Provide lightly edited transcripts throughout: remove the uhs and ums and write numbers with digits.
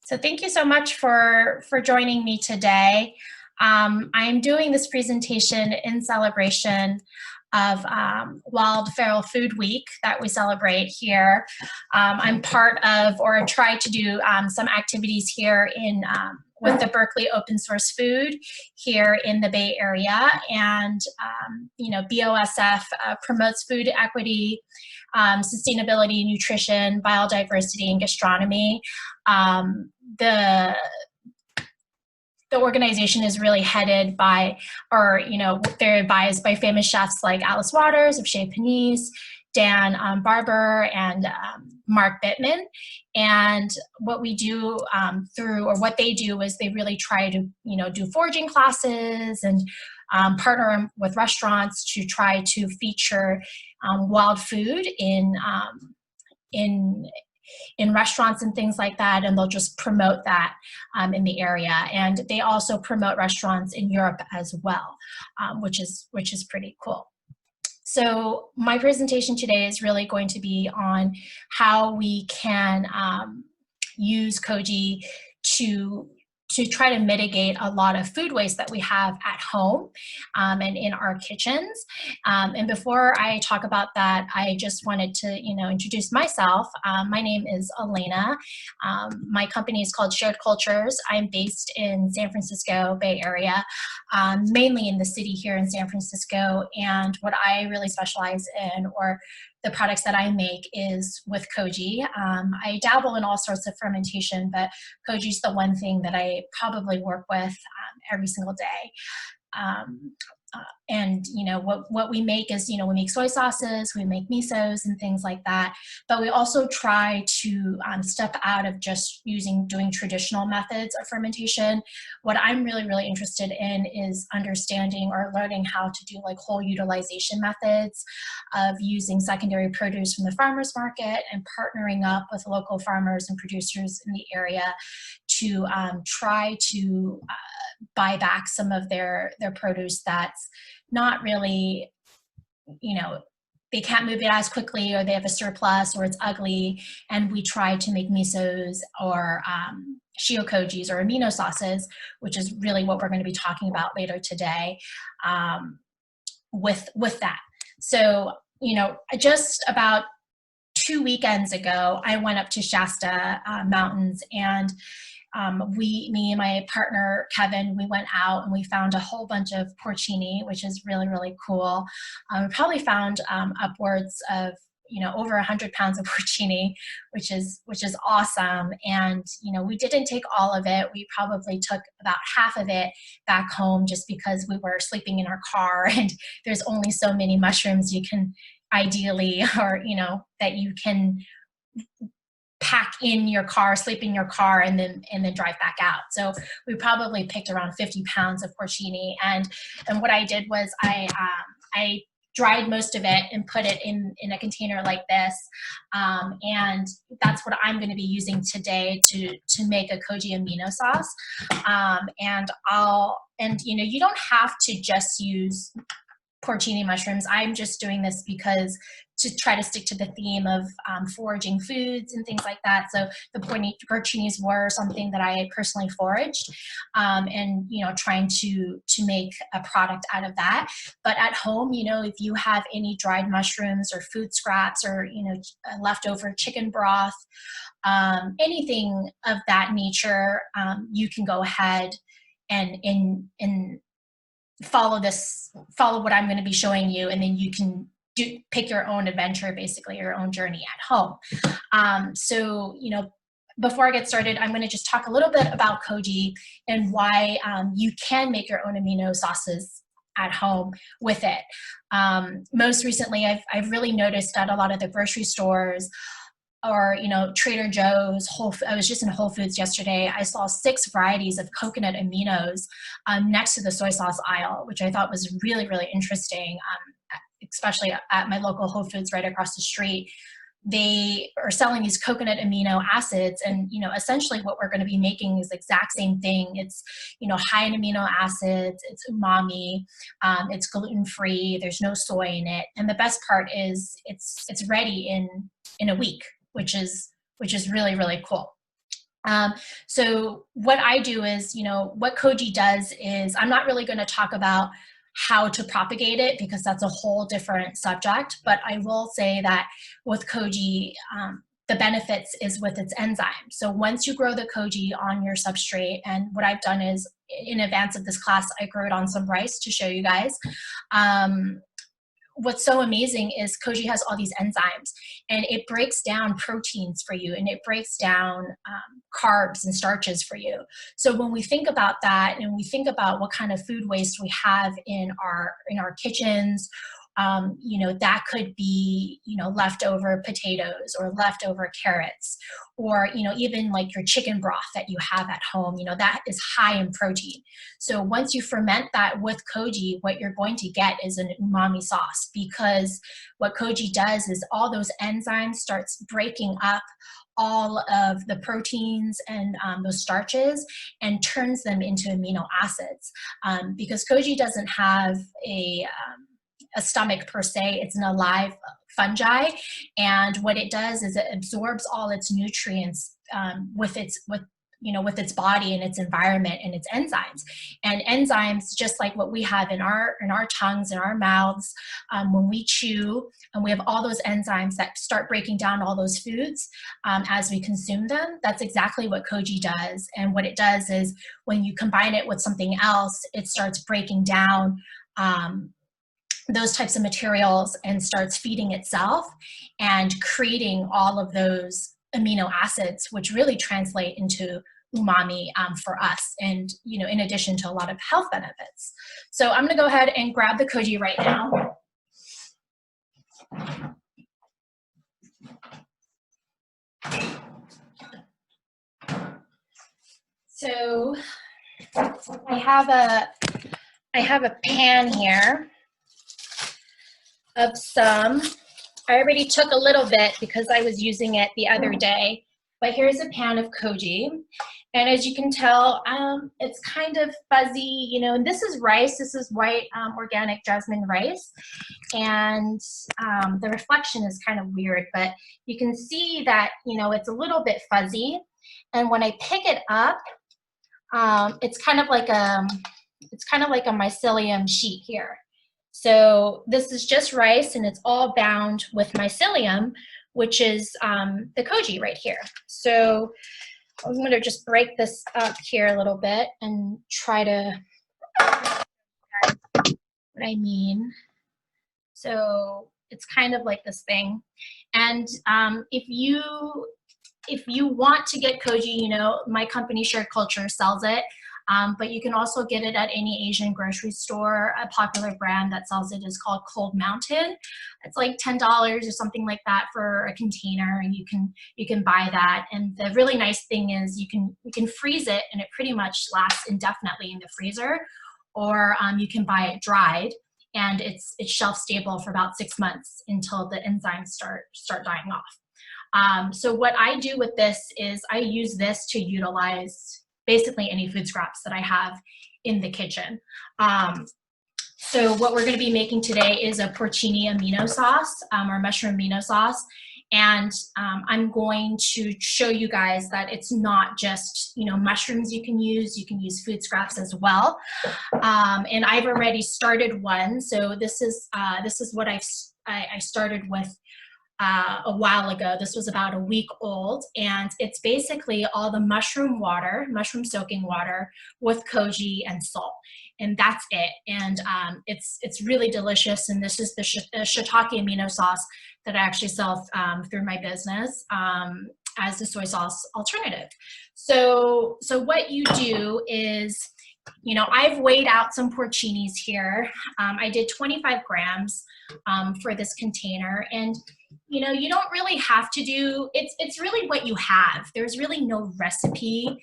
So thank you so much for joining me today. I'm doing this presentation in celebration of Wild Feral Food Week that we celebrate here. I'm part of, or try to do some activities here in with the Berkeley Open Source Food here in the Bay Area. And, BOSF promotes food equity, sustainability, nutrition, biodiversity, and gastronomy. The organization is really headed by, they're advised by famous chefs like Alice Waters of Chez Panisse, Dan Barber, and Mark Bittman. And what we do what they do is they really try to, do foraging classes and partner with restaurants to try to feature wild food in restaurants and things like that, and they'll just promote that in the area. And they also promote restaurants in Europe as well, which is pretty cool. So my presentation today is really going to be on how we can use Koji to try to mitigate a lot of food waste that we have at home and in our kitchens. And before I talk about that, I just wanted to, introduce myself. My name is Eleana. My company is called Shared Cultures. I'm based in San Francisco Bay Area, mainly in the city here in San Francisco. And what I really specialize in, or the products that I make, is with Koji. I dabble in all sorts of fermentation, but Koji is the one thing that I probably work with every single day. And what we make is, we make soy sauces, we make misos and things like that, but we also try to step out of just doing traditional methods of fermentation. What I'm really interested in is understanding or learning how to do like whole utilization methods of using secondary produce from the farmers market and partnering up with local farmers and producers in the area to try to buy back some of their produce that's not really, they can't move it as quickly, or they have a surplus, or it's ugly, and we try to make misos or shiokojis or amino sauces, which is really what we're going to be talking about later today with that. So, just about 2 weekends ago, I went up to Shasta Mountains, and me and my partner, Kevin, we went out and we found a whole bunch of porcini, which is really cool. We probably found upwards of, over 100 pounds of porcini, which is awesome. And, we didn't take all of it. We probably took about half of it back home just because we were sleeping in our car, and there's only so many mushrooms you can ideally, or, that you can pack in your car, sleep in your car, and then drive back out. So we probably picked around 50 pounds of porcini. And what I did was I dried most of it and put it in a container like this. And that's what I'm going to be using today to make a Koji amino sauce. You don't have to just use porcini mushrooms. I'm just doing this because to try to stick to the theme of foraging foods and things like that. So the porcinis were something that I personally foraged, and trying to make a product out of that. But at home, if you have any dried mushrooms or food scraps, or leftover chicken broth, anything of that nature, you can go ahead and follow what I'm going to be showing you, and then you can pick your own adventure, basically your own journey at home. So before I get started, I'm going to just talk a little bit about Koji and why you can make your own amino sauces at home with it. Most recently, I've really noticed at a lot of the grocery stores, or Trader Joe's, I was just in Whole Foods yesterday. I saw 6 varieties of coconut aminos next to the soy sauce aisle, which I thought was really interesting, especially at my local Whole Foods right across the street. They are selling these coconut amino acids, and essentially what we're going to be making is the exact same thing. It's high in amino acids, it's umami, it's gluten-free, there's no soy in it, and the best part is it's ready in a week, which is really cool. So what I do is, what Koji does is, I'm not really going to talk about how to propagate it because that's a whole different subject, but I will say that with Koji, the benefits is with its enzyme. So once you grow the Koji on your substrate, and what I've done is in advance of this class, I grew it on some rice to show you guys. What's so amazing is Koji has all these enzymes, and it breaks down proteins for you, and it breaks down carbs and starches for you. So when we think about that, and we think about what kind of food waste we have in our kitchens, that could be, leftover potatoes or leftover carrots, or, even like your chicken broth that you have at home, that is high in protein. So once you ferment that with Koji, what you're going to get is an umami sauce, because what Koji does is all those enzymes starts breaking up all of the proteins and those starches and turns them into amino acids. Because Koji doesn't have a stomach per se, it's an alive fungi, and what it does is it absorbs all its nutrients with its body and its environment and its enzymes. And enzymes, just like what we have in our tongues and our mouths, when we chew, and we have all those enzymes that start breaking down all those foods as we consume them. That's exactly what Koji does. And what it does is when you combine it with something else, it starts breaking down those types of materials and starts feeding itself and creating all of those amino acids, which really translate into umami for us, and in addition to a lot of health benefits. So I'm going to go ahead and grab the Koji right now. So I have a pan here of some. I already took a little bit because I was using it the other day, but here's a pan of Koji. And as you can tell, it's kind of fuzzy, and this is rice. This is white organic jasmine rice. And the reflection is kind of weird, but you can see that, it's a little bit fuzzy. And when I pick it up, it's kind of like a mycelium sheet here. So this is just rice, and it's all bound with mycelium, which is the Koji right here. So I'm going to just break this up here a little bit and try to what I mean. So it's kind of like this thing. And if you want to get Koji, my company Shared Culture sells it. But you can also get it at any Asian grocery store. A popular brand that sells it is called Cold Mountain. It's like $10 or something like that for a container, and you can buy that. And the really nice thing is you can freeze it, and it pretty much lasts indefinitely in the freezer, or you can buy it dried, and it's shelf stable for about 6 months until the enzymes start dying off. So what I do with this is I use this to utilize basically any food scraps that I have in the kitchen. So what we're going to be making today is a porcini amino sauce, or mushroom amino sauce. And I'm going to show you guys that it's not just, mushrooms you can use food scraps as well. And I've already started one. So this is what I started with a while ago. This was about a week old, and it's basically all the mushroom soaking water with Koji and salt, and that's it. And it's really delicious. And this is the shiitake amino sauce that I actually sell through my business as the soy sauce alternative. So what you do is, I've weighed out some porcinis here. I did 25 grams for this container, and you don't really have to do, it's really what you have. There's really no recipe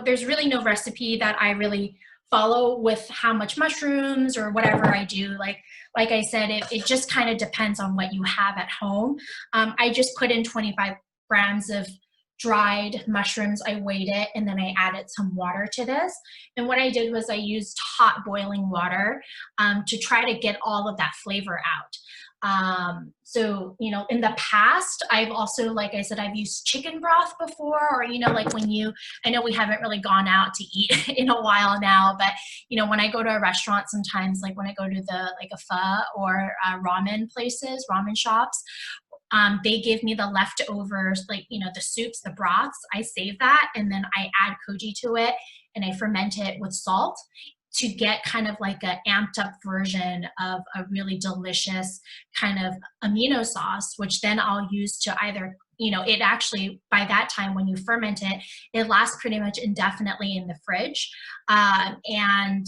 there's really no recipe that I really follow with how much mushrooms or whatever I do. Like I said, it just kind of depends on what you have at home. I just put in 25 grams of dried mushrooms. I weighed it, and then I added some water to this. And what I did was I used hot boiling water to try to get all of that flavor out. So, you know, in the past, I've also, like I said, I've used chicken broth before, or, you know, like when you, I know we haven't really gone out to eat in a while now, but, you know, when I go to a restaurant, sometimes like when I go to the, like a pho or ramen places, ramen shops, they give me the leftovers, like, you know, the soups, the broths, I save that, and then I add koji to it, and I ferment it with salt to get kind of like an amped up version of a really delicious kind of amino sauce, which then I'll use to either, you know, it actually, by that time when you ferment it, it lasts pretty much indefinitely in the fridge. And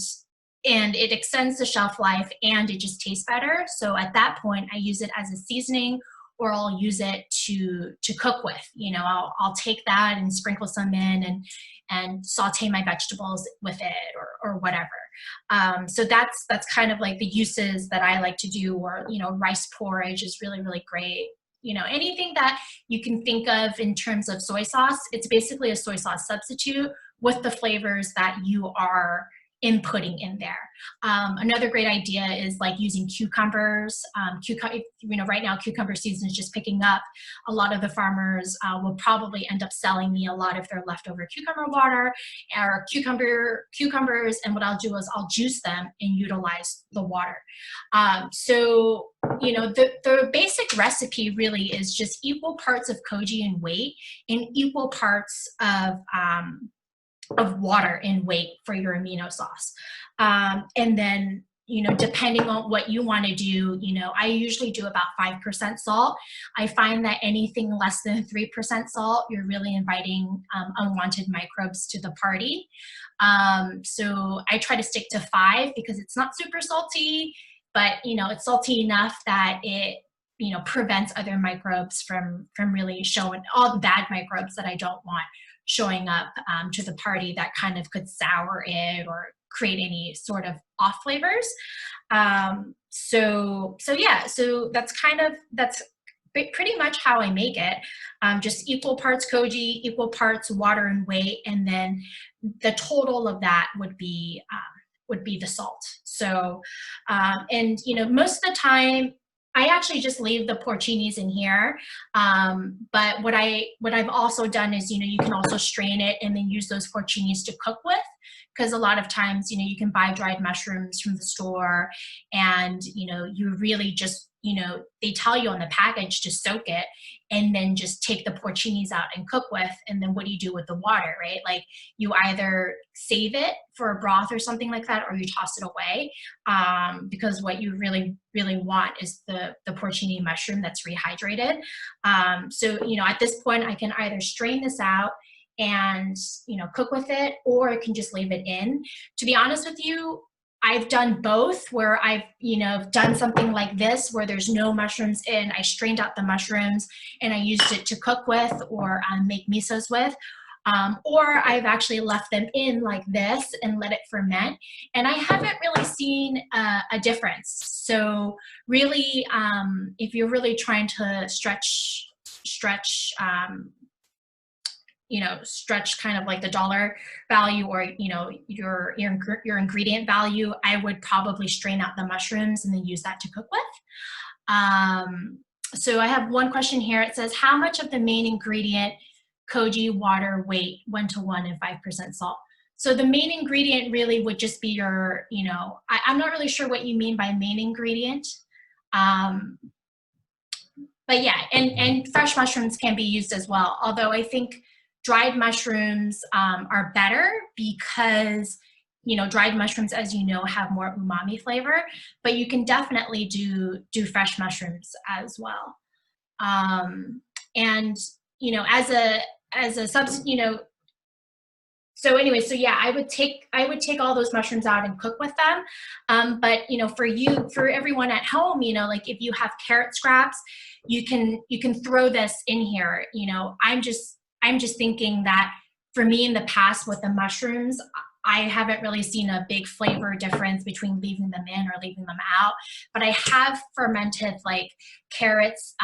it extends the shelf life, and it just tastes better. So at that point, I use it as a seasoning, or I'll use it to cook with. You know, I'll take that and sprinkle some in and saute my vegetables with it, or whatever. So that's kind of like the uses that I like to do. Or, you know, rice porridge is really, really great. You know, anything that you can think of in terms of soy sauce, it's basically a soy sauce substitute with the flavors that you are inputting in there. Another great idea is like using cucumbers. You know, right now cucumber season is just picking up. A lot of the farmers will probably end up selling me a lot of their leftover cucumber water or cucumbers. And what I'll do is I'll juice them and utilize the water. So, you know, the basic recipe really is just equal parts of koji in weight and equal parts of water in weight for your amino sauce. And then, you know, depending on what you want to do, you know, I usually do about 5% salt. I find that anything less than 3% salt, you're really inviting unwanted microbes to the party. So I try to stick to 5 because it's not super salty, but, you know, it's salty enough that it, you know, prevents other microbes from really showing, all the bad microbes that I don't want showing up to the party that kind of could sour it or create any sort of off flavors. So yeah, so that's pretty much how I make it. Just equal parts koji, equal parts water and weight, and then the total of that would be the salt. So, and, you know, most of the time, I actually just leave the porcinis in here. But what I've also done is, you know, you can also strain it and then use those porcinis to cook with. Because a lot of times, you know, you can buy dried mushrooms from the store, and, you know, you really just, you know, they tell you on the package to soak it and then just take the porcinis out and cook with. And then what do you do with the water, right? Like, you either save it for a broth or something like that, or you toss it away, because what you really, really want is the porcini mushroom that's rehydrated. So, you know, at this point, I can either strain this out and, you know, cook with it, or I can just leave it in. To be honest with you, I've done both, where I've, you know, done something like this where there's no mushrooms in. I strained out the mushrooms and I used it to cook with or make misos with. Or I've actually left them in like this and let it ferment. And I haven't really seen a difference. So really, if you're really trying to stretch, you know, stretch kind of like the dollar value, or, you know, your ingredient value, I would probably strain out the mushrooms and then use that to cook with. So I have one question here. It says, how much of the main ingredient koji water weight 1:1 and 5% salt? So the main ingredient really would just be your, you know, I'm not really sure what you mean by main ingredient. But yeah, and fresh mushrooms can be used as well. Although I think dried mushrooms are better because, you know, dried mushrooms, as you know, have more umami flavor, but you can definitely do fresh mushrooms as well. And, you know, as a substitute, you know, so anyway, so yeah, I would take all those mushrooms out and cook with them. But, you know, for everyone at home, you know, like if you have carrot scraps, you can throw this in here. You know, I'm just thinking that for me in the past with the mushrooms, I haven't really seen a big flavor difference between leaving them in or leaving them out. But I have fermented like carrots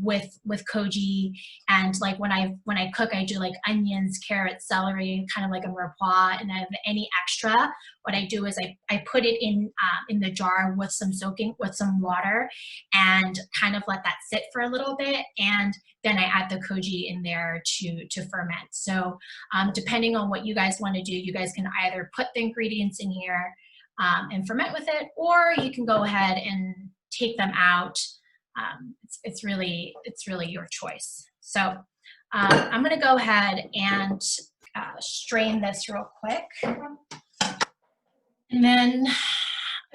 with koji, and like when I cook, I do like onions, carrots, celery, kind of like a mirepoix, and then any extra, what I do is I put it in the jar with some water, and kind of let that sit for a little bit, and then I add the koji in there to ferment. So depending on what you guys want to do, you guys can either put the ingredients in here and ferment with it, or you can go ahead and take them out. It's really your choice. So I'm going to go ahead and strain this real quick. And then,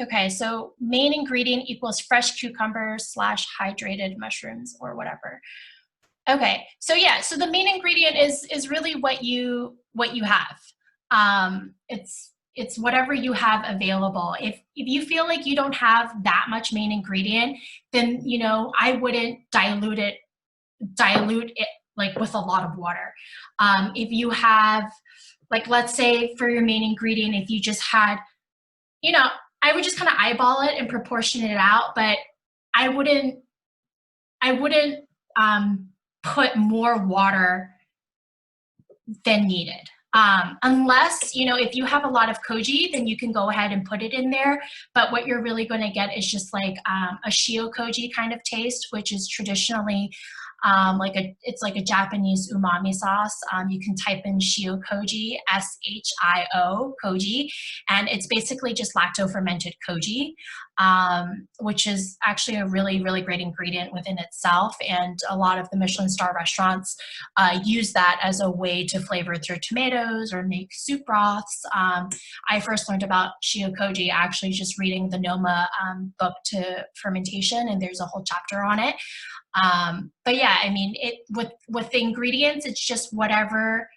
okay, so main ingredient equals fresh cucumbers / hydrated mushrooms or whatever. Okay, so yeah, so the main ingredient is really what you have. It's whatever you have available. If you feel like you don't have that much main ingredient, then I wouldn't dilute it like with a lot of water. If you have, like, let's say for your main ingredient, if you just had, I would just kind of eyeball it and proportion it out, but I wouldn't put more water than needed. Unless, if you have a lot of koji, then you can go ahead and put it in there. But what you're really going to get is just like a shio koji kind of taste, which is traditionally it's like a Japanese umami sauce. You can type in shio koji, SHIO koji, and it's basically just lacto fermented koji, which is actually a really, really great ingredient within itself. And a lot of the Michelin star restaurants use that as a way to flavor their tomatoes or make soup broths. I first learned about shio koji actually just reading the Noma book to fermentation, and there's a whole chapter on it. But yeah, I mean, with the ingredients, it's just whatever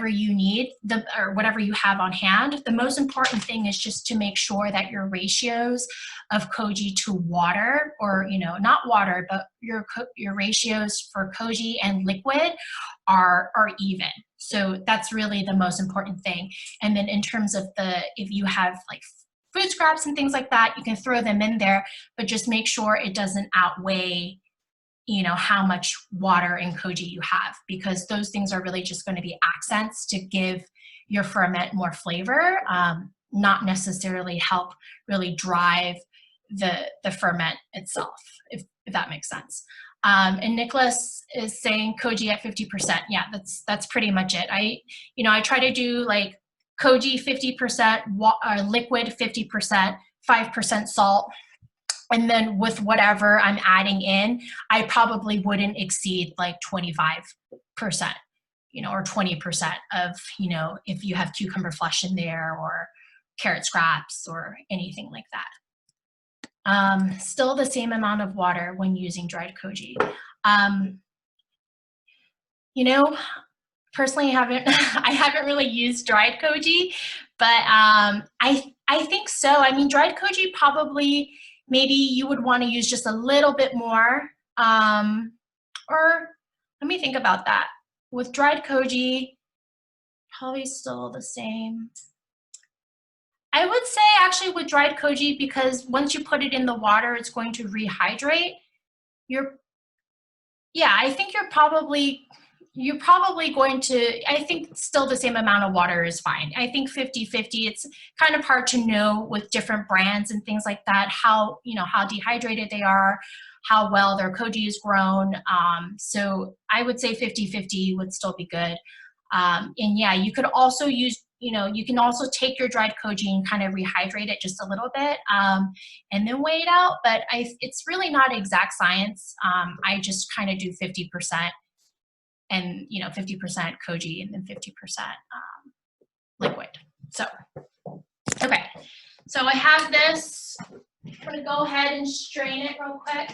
you need, or whatever you have on hand. The most important thing is just to make sure that your ratios of koji to water, or not water, but your ratios for koji and liquid are even. So that's really the most important thing. And then in terms of if you have like food scraps and things like that, you can throw them in there, but just make sure it doesn't outweigh how much water and koji you have, because those things are really just going to be accents to give your ferment more flavor, not necessarily help really drive the ferment itself, if that makes sense. And Nicholas is saying koji at 50%. Yeah, that's pretty much it. I try to do like koji 50%, liquid 50%, 5% salt. And then with whatever I'm adding in, I probably wouldn't exceed like 25%, or 20% of, if you have cucumber flesh in there or carrot scraps or anything like that. Still the same amount of water when using dried koji. Personally, I haven't really used dried koji, but I think so. I mean, dried koji probably, maybe you would want to use just a little bit more, or let me think about that. With dried koji, probably still the same. I would say actually with dried koji, because once you put it in the water, it's going to rehydrate. I think you're probably going to, I think still the same amount of water is fine. I think 50-50, it's kind of hard to know with different brands and things like that, how dehydrated they are, how well their koji is grown. So I would say 50-50 would still be good. And yeah, you could also use, you can also take your dried koji and kind of rehydrate it just a little bit, and then weigh it out. But it's really not exact science. I just kind of do 50%. And 50% koji and then 50% liquid. So, okay. So I have this. I'm gonna go ahead and strain it real quick.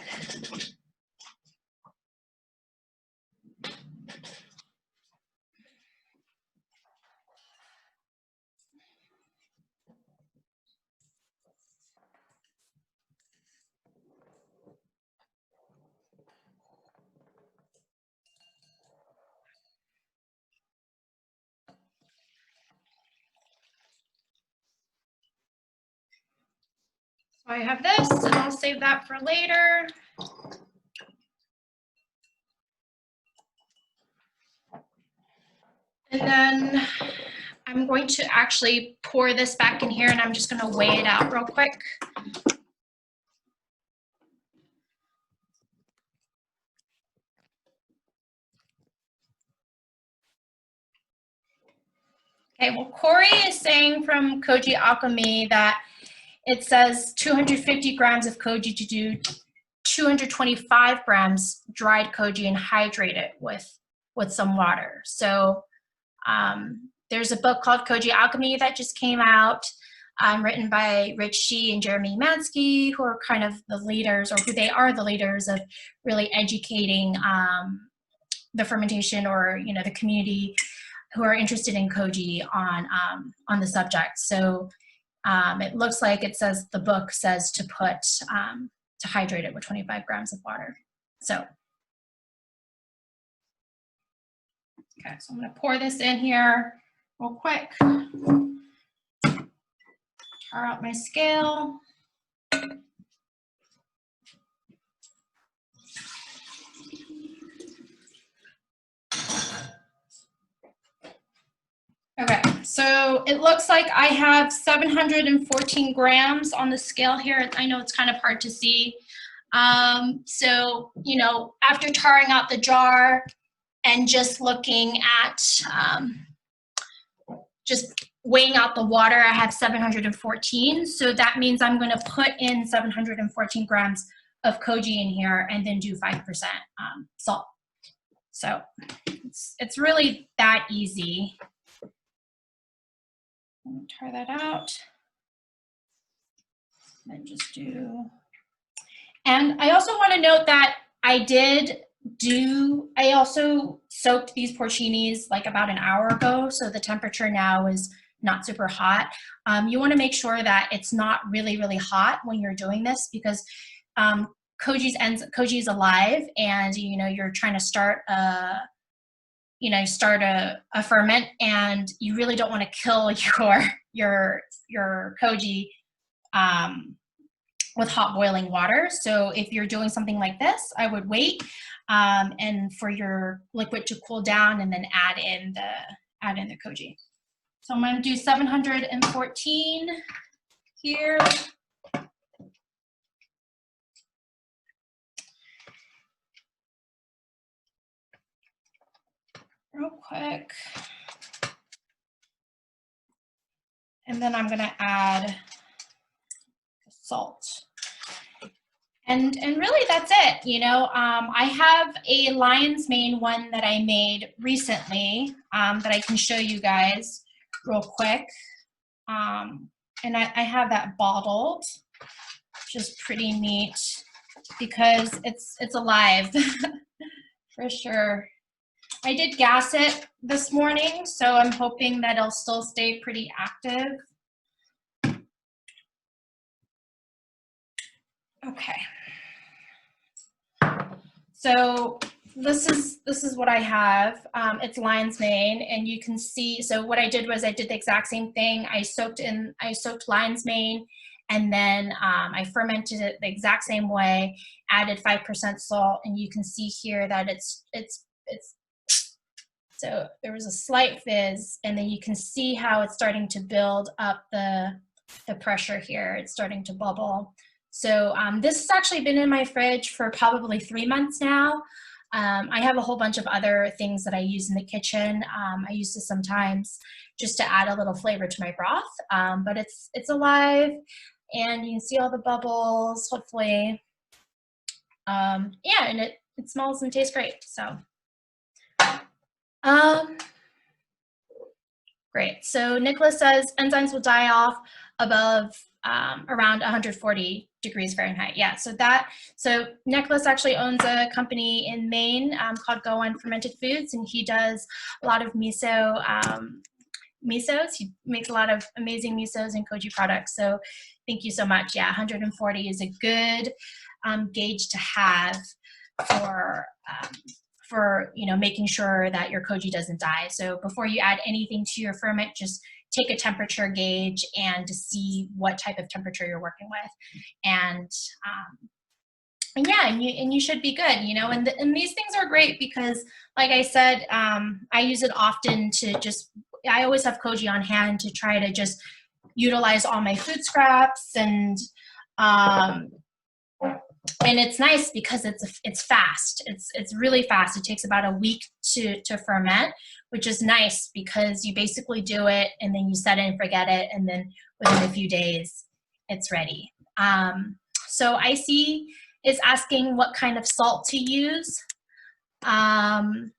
I have this, and I'll save that for later. And then I'm going to actually pour this back in here, and I'm just going to weigh it out real quick. Okay, well, Corey is saying from Koji Alchemy that it says 250 grams of koji to do 225 grams dried koji and hydrate it with some water. So there's a book called Koji Alchemy that just came out, written by Rich Shih and Jeremy Mansky, who are kind of the leaders, or who they are the leaders of really educating the fermentation, or the community who are interested in koji on the subject. So it looks like it says, the book says to put to hydrate it with 25 grams of water. So okay, so I'm going to pour this in here real quick. Tar out my scale. Okay, so it looks like I have 714 grams on the scale here. I know it's kind of hard to see. So, after tarring out the jar and just looking at, just weighing out the water, I have 714. So that means I'm going to put in 714 grams of koji in here and then do 5% salt. So it's really that easy. Try that out. And just do. And I also want to note that I also soaked these porcinis like about an hour ago, so the temperature now is not super hot. You want to make sure that it's not really, really hot when you're doing this, because koji is alive, and you're trying to start a ferment, and you really don't want to kill your koji with hot boiling water. So if you're doing something like this, I would wait and for your liquid to cool down, and then add in the koji. So I'm going to do 714 here. Real quick. And then I'm going to add salt. And really that's it, I have a lion's mane one that I made recently that I can show you guys real quick. And I have that bottled, which is pretty neat because it's alive for sure. I did gas it this morning, so I'm hoping that it'll still stay pretty active. Okay. So this is what I have. It's lion's mane, and you can see. So what I did was I did the exact same thing. I soaked lion's mane, and then I fermented it the exact same way. Added 5% salt, and you can see here that it's. So there was a slight fizz, and then you can see how it's starting to build up the pressure here. It's starting to bubble. So this has actually been in my fridge for probably 3 months now. I have a whole bunch of other things that I use in the kitchen. I use this sometimes just to add a little flavor to my broth, but it's alive, and you can see all the bubbles, hopefully. Yeah, and it smells and tastes great, so. Great, so Nicholas says enzymes will die off above around 140 degrees Fahrenheit. Yeah, so Nicholas actually owns a company in Maine called Go On Fermented Foods, and he does a lot of misos. He makes a lot of amazing misos and koji products. So thank you so much. Yeah, 140 is a good gauge to have for, making sure that your koji doesn't die. So before you add anything to your ferment, just take a temperature gauge and to see what type of temperature you're working with. And yeah, and you should be good, and these things are great because, like I said, I use it often I always have koji on hand to try to just utilize all my food scraps, and it's nice because it's fast. It's really fast. It takes about a week to ferment, which is nice because you basically do it and then you set it and forget it, and then within a few days it's ready. So IC is asking what kind of salt to use, and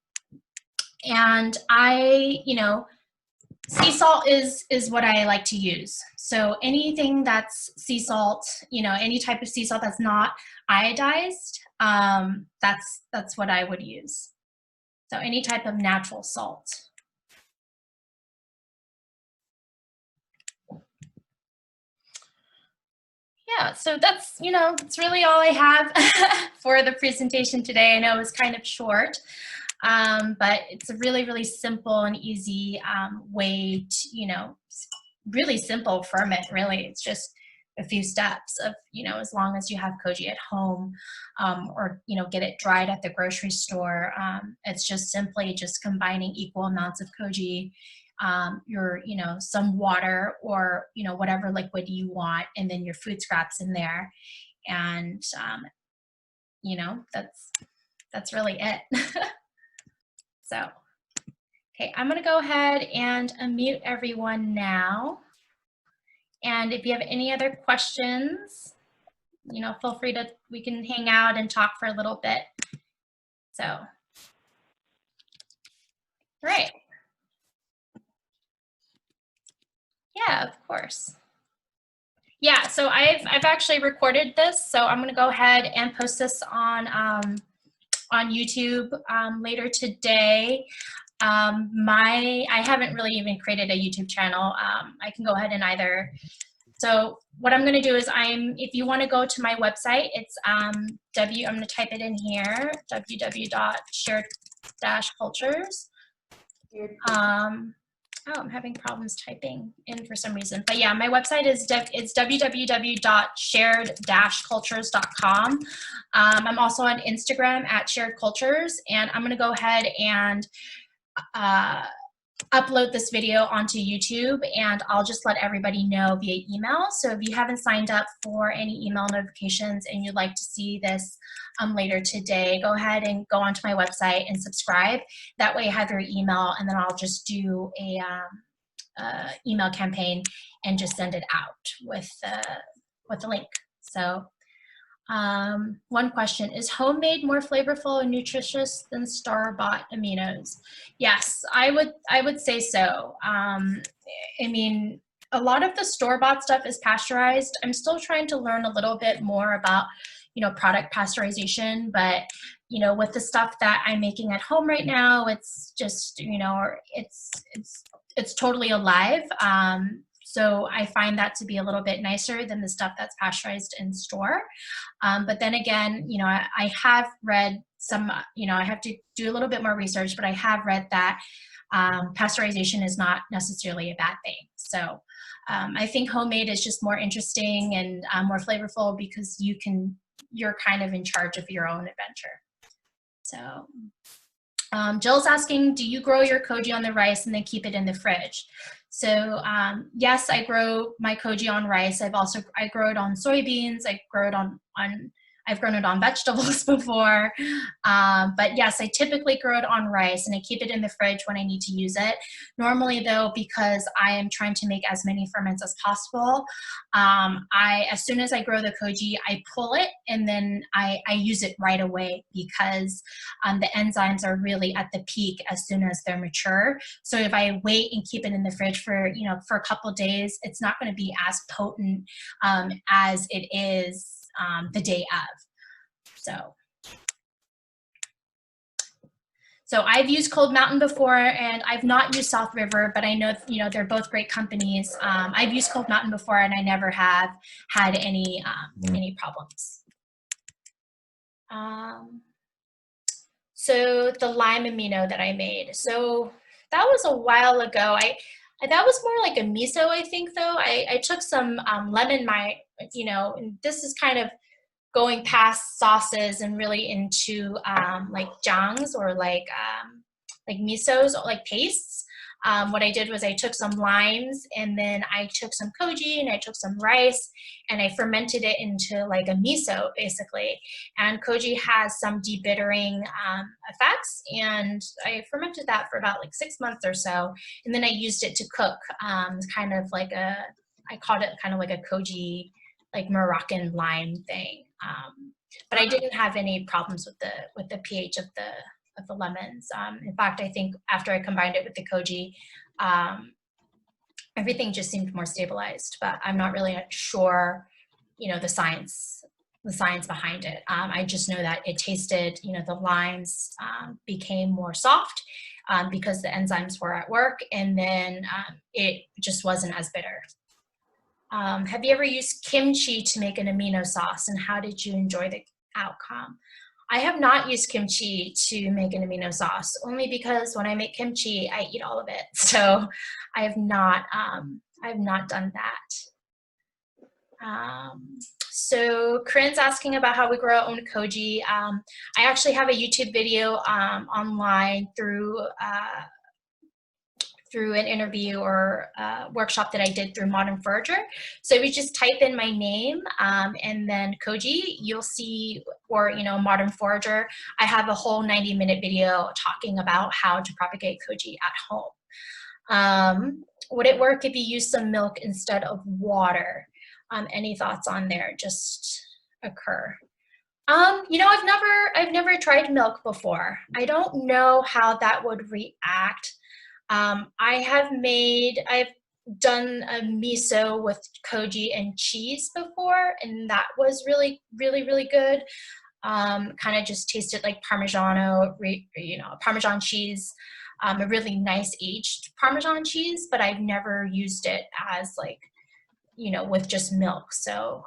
sea salt is what I like to use. So anything that's sea salt, any type of sea salt that's not iodized, that's what I would use. So any type of natural salt. Yeah, so that's, that's really all I have for the presentation today. I know it was kind of short, but it's a really, really simple and easy way to, really simple ferment, really. It's just a few steps of, as long as you have koji at home, or, get it dried at the grocery store. It's just simply just combining equal amounts of koji, your, some water, or, whatever liquid you want, and then your food scraps in there. And, that's really it. So, okay, I'm gonna go ahead and unmute everyone now. And if you have any other questions, feel free we can hang out and talk for a little bit. So, right. Yeah, of course. Yeah, so I've actually recorded this, so I'm gonna go ahead and post this on YouTube later today. I haven't really even created a YouTube channel. I can go ahead and so what I'm gonna do is if you wanna go to my website, it's I'm gonna type it in here, www.shared-cultures. Oh, I'm having problems typing in for some reason. But yeah, my website is www.shared-cultures.com. I'm also on Instagram at Shared Cultures, and I'm going to go ahead and upload this video onto YouTube, and I'll just let everybody know via email. So if you haven't signed up for any email notifications and you'd like to see this later today, go ahead and go onto my website and subscribe. That way I have your email, and then I'll just do a email campaign and just send it out with the link. So one question, is homemade more flavorful and nutritious than store-bought aminos? Yes, I would say so. I mean, a lot of the store-bought stuff is pasteurized. I'm still trying to learn a little bit more about, product pasteurization, but, with the stuff that I'm making at home right now, it's just, it's totally alive. So I find that to be a little bit nicer than the stuff that's pasteurized in store. But then again, I have read some, I have to do a little bit more research, but I have read that pasteurization is not necessarily a bad thing. So I think homemade is just more interesting and more flavorful because you're kind of in charge of your own adventure. So Jill's asking, do you grow your koji on the rice and then keep it in the fridge? So yes, I grow my koji on rice. I grow it on soybeans. I've grown it on vegetables before. But yes, I typically grow it on rice, and I keep it in the fridge when I need to use it. Normally though, because I am trying to make as many ferments as possible, as soon as I grow the koji, I pull it and then I use it right away because the enzymes are really at the peak as soon as they're mature. So if I wait and keep it in the fridge for a couple of days, it's not going to be as potent as it is the day of. So I've used Cold Mountain before, and I've not used South River, but I know they're both great companies. I've used Cold Mountain before, and I never have had any problems. So the lime amino that I made. So that was a while ago. That was more like a miso, I think, though. I took some lemon, and this is kind of going past sauces and really into like jangs or like misos, or like pastes. What I did was I took some limes and then I took some koji and I took some rice and I fermented it into like a miso basically. And koji has some debittering effects, and I fermented that for about like 6 months or so. And then I used it to cook kind of like I called it kind of like a koji, like Moroccan lime thing. But I didn't have any problems with the pH of the lemons. In fact, I think after I combined it with the koji, everything just seemed more stabilized. But I'm not really sure, the science behind it. I just know that it tasted, the limes became more soft because the enzymes were at work, and then it just wasn't as bitter. Have you ever used kimchi to make an amino sauce, and how did you enjoy the outcome? I have not used kimchi to make an amino sauce, only because when I make kimchi, I eat all of it. So I have not done that. So Corinne's asking about how we grow our own koji. I actually have a YouTube video online through an interview or workshop that I did through Modern Forager. So if you just type in my name and then Koji, you'll see, or Modern Forager, I have a whole 90-minute video talking about how to propagate Koji at home. Would it work if you use some milk instead of water? Any thoughts on there? Just occur. I've never tried milk before. I don't know how that would react. I've done a miso with koji and cheese before, and that was really, really, really good. Kind of just tasted like Parmigiano, Parmesan cheese, a really nice aged Parmesan cheese, but I've never used it as like, with just milk. So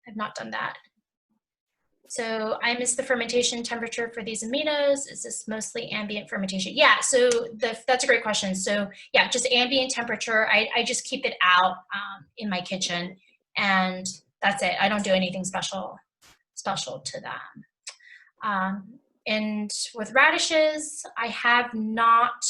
I've not done that. So I missed the fermentation temperature for these aminos. Is this mostly ambient fermentation? Yeah, so that's a great question. So yeah, just ambient temperature. I just keep it out in my kitchen, and that's it. I don't do anything special to them. And with radishes, I have not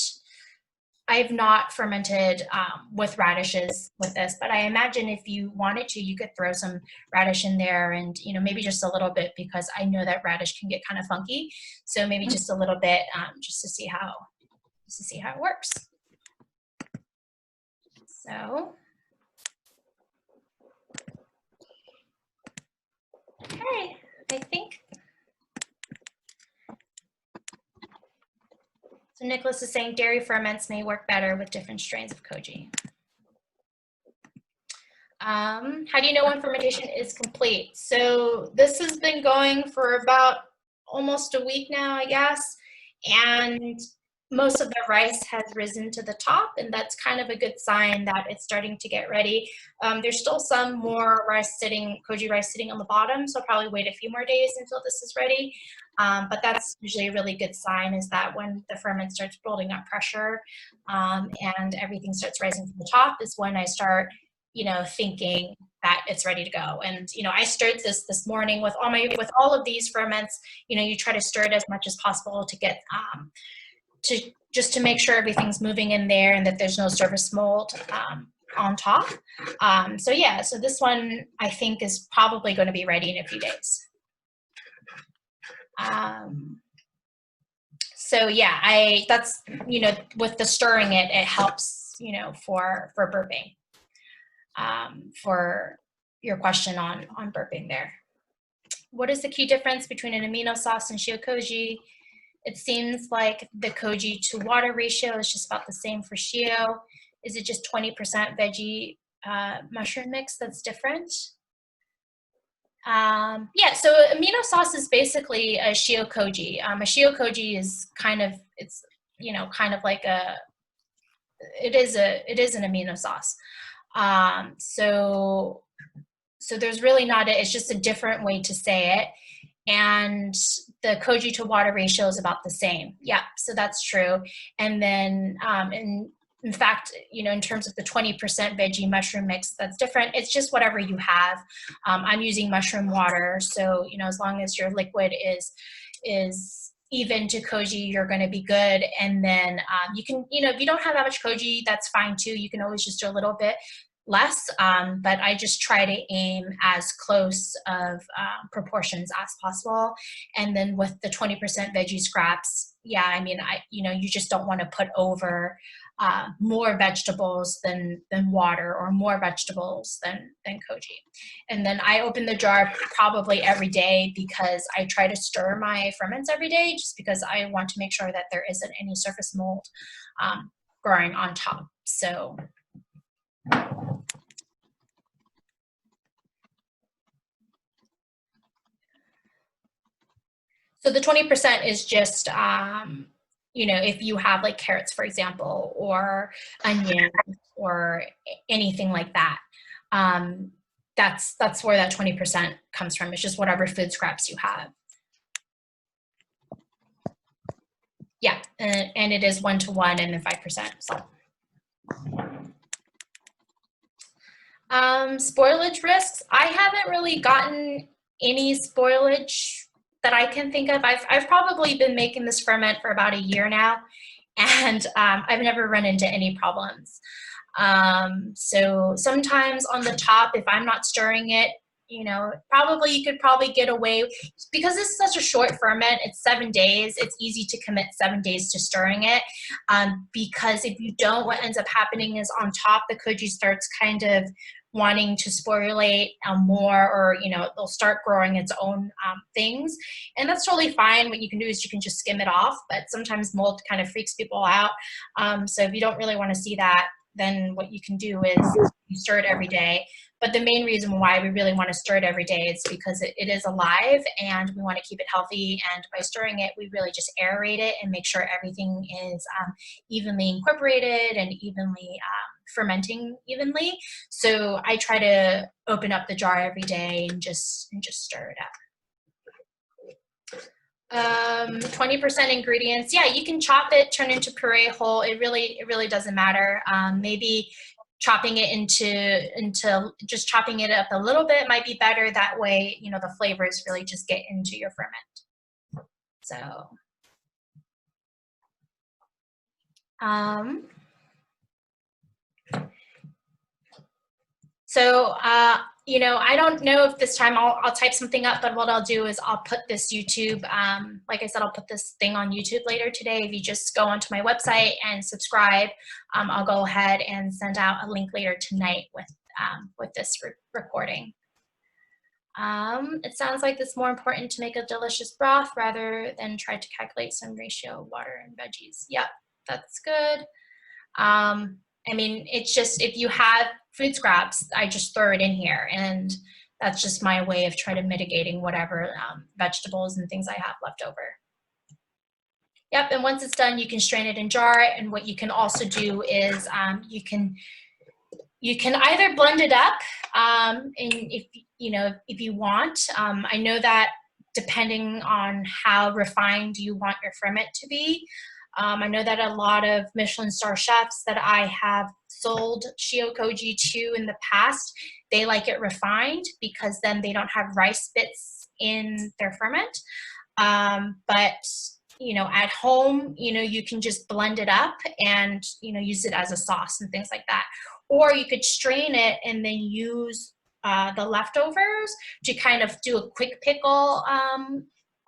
fermented with radishes with this, but I imagine if you wanted to, you could throw some radish in there, and maybe just a little bit, because I know that radish can get kind of funky. So maybe just a little bit, just to see how it works. So, okay, I think. So Nicholas is saying dairy ferments may work better with different strains of koji. How do you know when fermentation is complete? So this has been going for about almost a week now, I guess, and most of the rice has risen to the top, and that's kind of a good sign that it's starting to get ready. There's still some more koji rice sitting on the bottom, so I'll probably wait a few more days until this is ready. But that's usually a really good sign, is that when the ferment starts building up pressure and everything starts rising to the top, is when I start, thinking that it's ready to go. And, I stirred this morning with all of these ferments. You try to stir it as much as possible to get just to make sure everything's moving in there and that there's no surface mold on top. So yeah, so this one I think is probably going to be ready in a few days. So yeah, that's, with the stirring it helps, for burping, for your question on burping there. What is the key difference between an amino sauce and shio koji? It seems like the koji to water ratio is just about the same for shio. Is it just 20% veggie mushroom mix that's different? Yeah, so amino sauce is basically a shio koji. A shio koji is kind of like it is an amino sauce. So there's really not it's just a different way to say it. and the Koji to water ratio is about the same. Yeah, so that's true. And then in fact, you know, in terms of the 20% veggie mushroom mix, that's different. It's just whatever you have. I'm using mushroom water, so you know, as long as your liquid is even to Koji, you're going to be good. And then you can, you know, if you don't have that much Koji, that's fine too. You can always just do a little bit less, but I just try to aim as close of proportions as possible. And then with the 20% veggie scraps, yeah, I mean, you know, you just don't want to put over more vegetables than water, or more vegetables than Koji. And then I open the jar probably every day, because I try to stir my ferments every day, just because I want to make sure that there isn't any surface mold growing on top. So the 20% is just, you know, if you have like carrots, for example, or onions or anything like that, that's where that 20% comes from. It's just whatever food scraps you have. Yeah, and it is 1-to-1 and then 5%. So. Spoilage risks. I haven't really gotten any spoilage that I can think of. I've probably been making this ferment for about a year now, and I've never run into any problems. So sometimes on the top, if I'm not stirring it, you know, you could probably get away, because this is such a short ferment. It's 7 days. It's easy to commit 7 days to stirring it, because if you don't, what ends up happening is on top, the Koji starts kind of wanting to sporulate more, or you know, it'll start growing its own things, and that's totally fine. What you can do is you can just skim it off, but sometimes mold kind of freaks people out. So if you don't really want to see that, then what you can do is you stir it every day. But the main reason why we really want to stir it every day is because it is alive, and we want to keep it healthy. And by stirring it, we really just aerate it and make sure everything is evenly incorporated and evenly fermenting evenly. So I try to open up the jar every day and just stir it up. 20% ingredients. Yeah, you can chop it, turn it into puree whole. It really doesn't matter. Maybe chopping it into just chopping it up a little bit might be better. That way, you know, the flavors really just get into your ferment. So, you know, I don't know if this time I'll type something up, but what I'll do is I'll put this YouTube, like I said, I'll put this thing on YouTube later today. If you just go onto my website and subscribe, I'll go ahead and send out a link later tonight with this recording. It sounds like it's more important to make a delicious broth rather than try to calculate some ratio of water and veggies. Yep, that's good. I mean, it's just, if you have food scraps, I just throw it in here, and that's just my way of trying to mitigating whatever vegetables and things I have left over. Yep, and once it's done, you can strain it in jar, and what you can also do is you can either blend it up, and if you want. I know that depending on how refined you want your ferment to be. I know that a lot of Michelin star chefs that I have sold Shio Koji to in the past, they like it refined, because then they don't have rice bits in their ferment. But you know, at home, you know, you can just blend it up and, you know, use it as a sauce and things like that. Or you could strain it and then use the leftovers to kind of do a quick pickle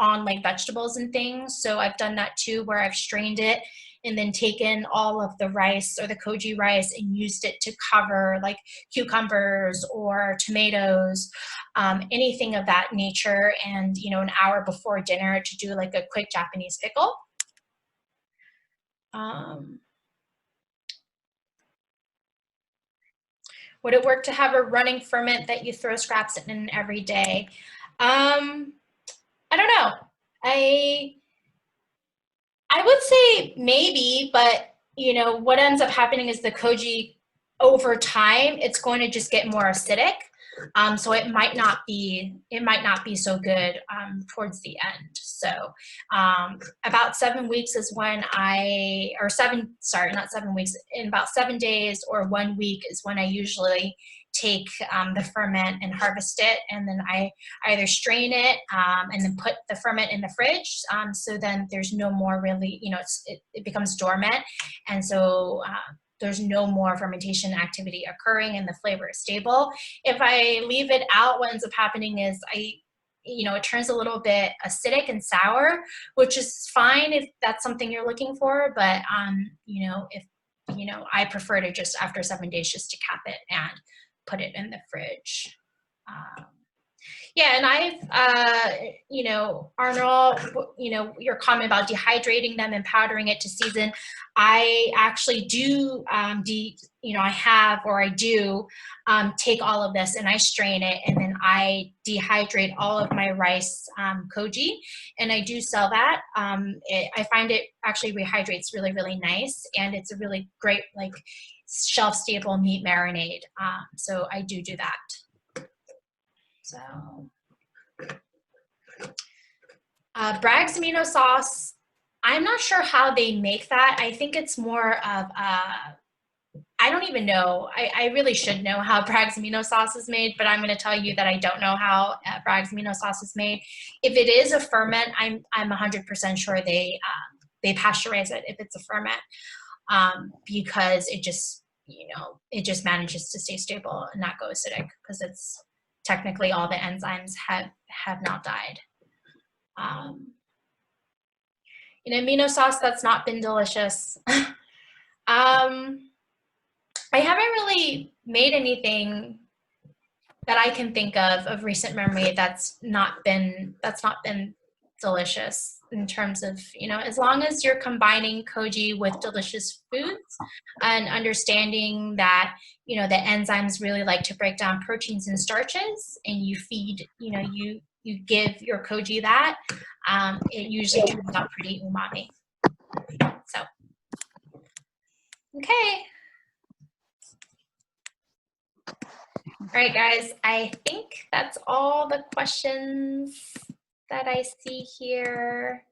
on like vegetables and things. So I've done that too, where I've strained it and then taken all of the rice or the Koji rice and used it to cover like cucumbers or tomatoes, anything of that nature. And, you know, an hour before dinner to do like a quick Japanese pickle. Would it work to have a running ferment that you throw scraps in every day? I don't know. I would say maybe, but you know, what ends up happening is the Koji over time, it's going to just get more acidic. So it might not be so good towards the end. So about 7 weeks is when not 7 weeks, in about 7 days or 1 week is when I usually take the ferment and harvest it, and then I either strain it and then put the ferment in the fridge, so then there's no more really, it becomes dormant, and so there's no more fermentation activity occurring and the flavor is stable. If I leave it out, what ends up happening is it turns a little bit acidic and sour, which is fine if that's something you're looking for, but I prefer to just after 7 days just to cap it and put it in the fridge. Yeah, and Arnold, your comment about dehydrating them and powdering it to season, I actually do, I do take all of this and I strain it, and then I dehydrate all of my rice koji, and I do sell that. I find it actually rehydrates really, really nice, and it's a really great, like, shelf-stable meat marinade. So I do that. So, Bragg's amino sauce, I'm not sure how they make that. I think it's more of, I don't even know. I really should know how Bragg's amino sauce is made, but I'm going to tell you that I don't know how Bragg's amino sauce is made. If it is a ferment, I'm 100% sure they pasteurize it if it's a ferment, because it just manages to stay stable and not go acidic, because it's technically all the enzymes have not died. In amino sauce that's not been delicious. I haven't really made anything that I can think of recent memory that's not been delicious, in terms of, as long as you're combining koji with delicious foods and understanding that, the enzymes really like to break down proteins and starches, and you feed, you give your koji that, it usually turns out pretty umami. So, okay. All right, guys, I think that's all the questions that I see here.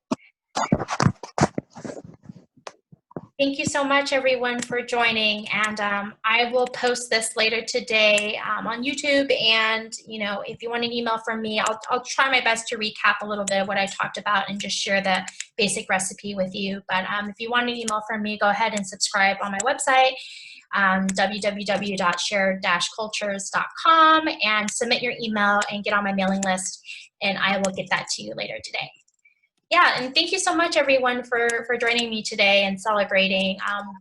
Thank you so much, everyone, for joining, and I will post this later today on YouTube, and if you want an email from me, I'll try my best to recap a little bit of what I talked about and just share the basic recipe with you. But if you want an email from me, go ahead and subscribe on my website, www.share-cultures.com, and submit your email and get on my mailing list, and I will get that to you later today. Yeah, and thank you so much, everyone, for joining me today and celebrating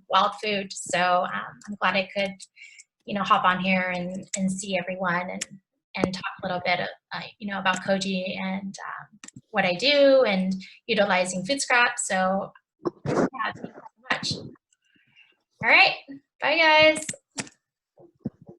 wild food. So I'm glad I could, hop on here and see everyone and talk a little bit, about koji and what I do and utilizing food scraps. So yeah, thank you so much. All right, bye, guys.